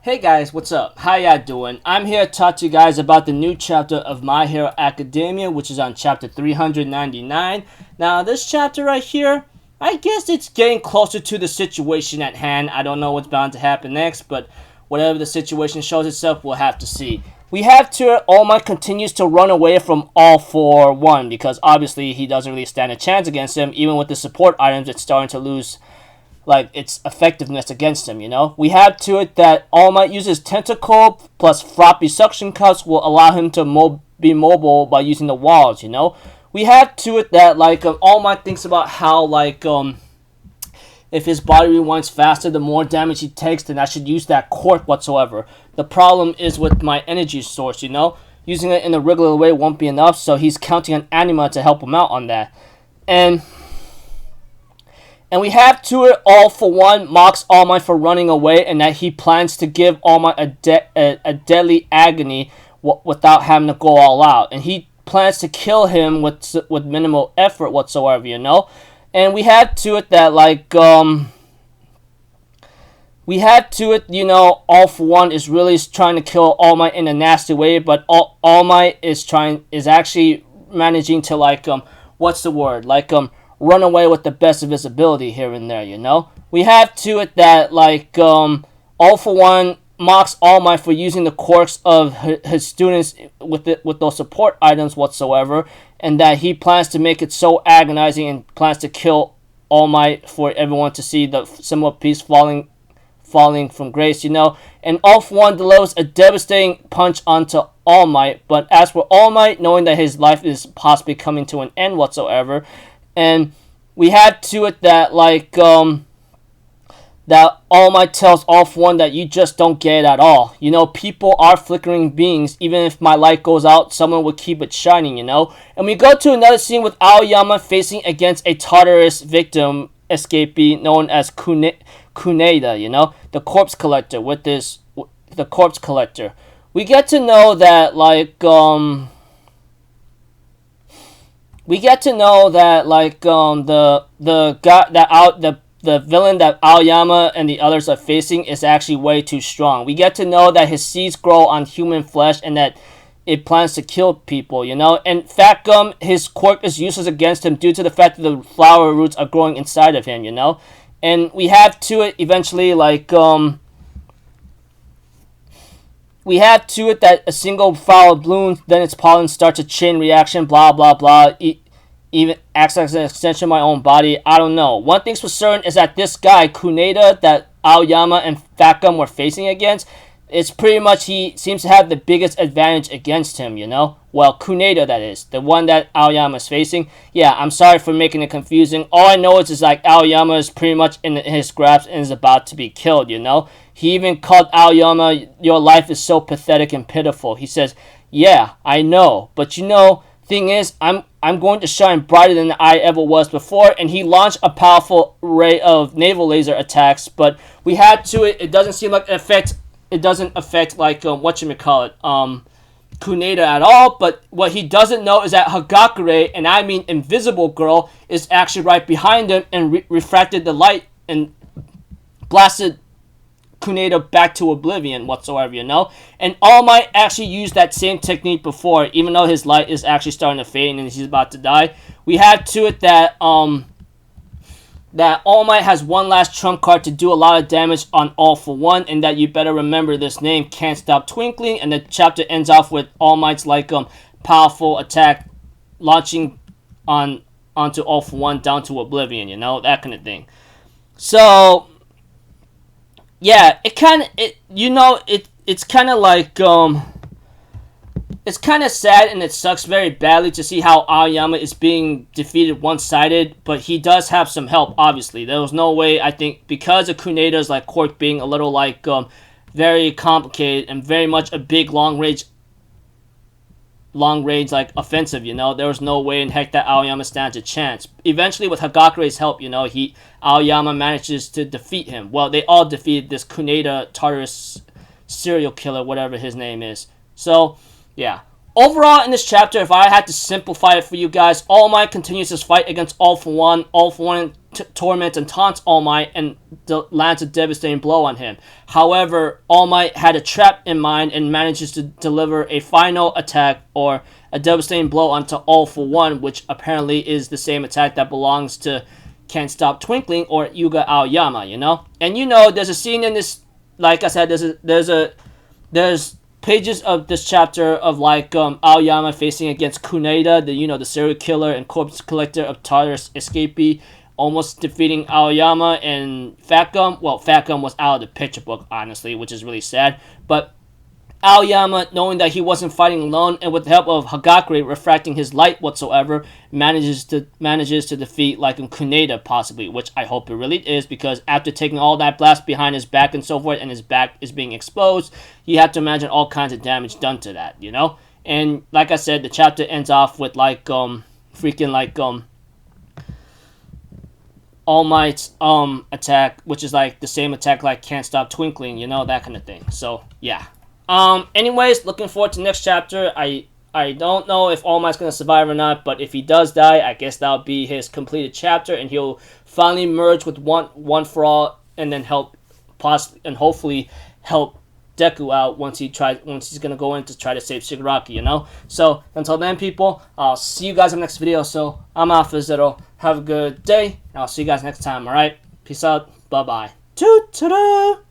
Hey guys, what's up? How y'all doing? I'm here to talk to you guys about the new chapter of My Hero Academia, which is on chapter 399. Now, this chapter right here, I guess it's getting closer to the situation at hand. I don't know what's bound to happen next, but whatever the situation shows itself, we'll have to see. We have to All Might continues to run away from All for One because obviously he doesn't really stand a chance against him. Even with the support items, it's starting to lose its effectiveness against him, you know? We have to it that All Might uses Tentacle plus floppy suction cups will allow him to be mobile by using the walls, you know? We have to it that, All Might thinks about how, if his body rewinds faster, the more damage he takes, then I should use that cork whatsoever. The problem is with my energy source, you know? Using it in a regular way won't be enough, so he's counting on Anima to help him out on that. And we have to it All for One mocks All Might for running away and that he plans to give All Might a deadly agony without having to go all out. And he plans to kill him with minimal effort whatsoever, you know? And we have to it that, All for One is really trying to kill All Might in a nasty way, but All Might is actually managing to, run away with the best of his ability here and there, you know? We have to it that, All for One mocks All Might for using the quirks of his students with those support items whatsoever, and that he plans to make it so agonizing and plans to kill All Might for everyone to see the symbol of peace falling from grace, you know? And All for One delivers a devastating punch onto All Might, but as for All Might, knowing that his life is possibly coming to an end whatsoever, and we had to it that that All Might tells All for One that you just don't get it at all. You know, people are flickering beings. Even if my light goes out, someone will keep it shining, you know. And we go to another scene with Aoyama facing against a Tartarus victim escapee known as Kuneda, you know, the corpse collector the corpse collector. We get to know that the villain that Aoyama and the others are facing is actually way too strong. We get to know that his seeds grow on human flesh and that it plans to kill people, you know. And Fat Gum, his quirk is useless against him due to the fact that the flower roots are growing inside of him, you know. And we have to it eventually we have to it that a single flower blooms, then its pollen starts a chain reaction, blah, blah, blah. Even acts as an extension of my own body. I don't know. One thing's for certain is that this guy, Kuneda, that Aoyama and Fat Gum were facing against, it's pretty much he seems to have the biggest advantage against him, you know? Well, Kuneda, that is. The one that Aoyama is facing. Yeah, I'm sorry for making it confusing. All I know is Aoyama is pretty much in his grasp and is about to be killed, you know? He even called Aoyama, your life is so pathetic and pitiful. He says, yeah, I know. But you know, thing is, I'm going to shine brighter than I ever was before. And he launched a powerful array of naval laser attacks. But we had to it doesn't seem like it doesn't affect Kuneda at all. But what he doesn't know is that Hagakure, and I mean Invisible Girl, is actually right behind him and refracted the light and blasted Kuneda back to oblivion whatsoever, you know? And All Might actually used that same technique before, even though his light is actually starting to fade and he's about to die. We have to it that that All Might has one last trump card to do a lot of damage on All for One, and that you better remember this name, Can't Stop Twinkling, and the chapter ends off with All Might's powerful attack launching onto All for One down to oblivion, you know, that kind of thing. So yeah, it's kind of sad and it sucks very badly to see how Aoyama is being defeated one-sided, but he does have some help, obviously. There was no way, I think, because of Kuneda's quirk being a little very complicated and very much a big long range offensive, you know, there was no way in heck that Aoyama stands a chance. Eventually, with Hagakure's help, you know, Aoyama manages to defeat him. Well, they all defeated this Kuneda Tartarus serial killer, whatever his name is. So yeah, overall, in this chapter, if I had to simplify it for you guys, All Might continues his fight against All For One. All For One torments and taunts All Might and lands a devastating blow on him. However, All Might had a trap in mind and manages to deliver a final attack or a devastating blow onto All For One, which apparently is the same attack that belongs to Can't Stop Twinkling or Yuga Aoyama, you know? And you know, there's a scene in this, like I said, there's pages of this chapter of like Aoyama facing against Kuneda, the serial killer and corpse collector of Tartarus escapee, almost defeating Aoyama and Fat Gum. Well, Fat Gum was out of the picture book, honestly, which is really sad. But Aoyama, knowing that he wasn't fighting alone, and with the help of Hagakure refracting his light whatsoever, manages to defeat like Kuneda possibly, which I hope it really is, because after taking all that blast behind his back and so forth, and his back is being exposed, you have to imagine all kinds of damage done to that, you know? And like I said, the chapter ends off with like All Might's attack, which is like the same attack like Can't Stop Twinkling, you know, that kind of thing. So yeah. Anyways, looking forward to next chapter. I don't know if All Might's gonna survive or not, but if he does die, I guess that'll be his completed chapter, and he'll finally merge with one for all, and then hopefully help Deku out once he's gonna go in to try to save Shigaraki, you know? So until then, people, I'll see you guys in the next video. So I'm Alpha Zero. Have a good day, and I'll see you guys next time, alright? Peace out, bye bye. Toot-toot-toot!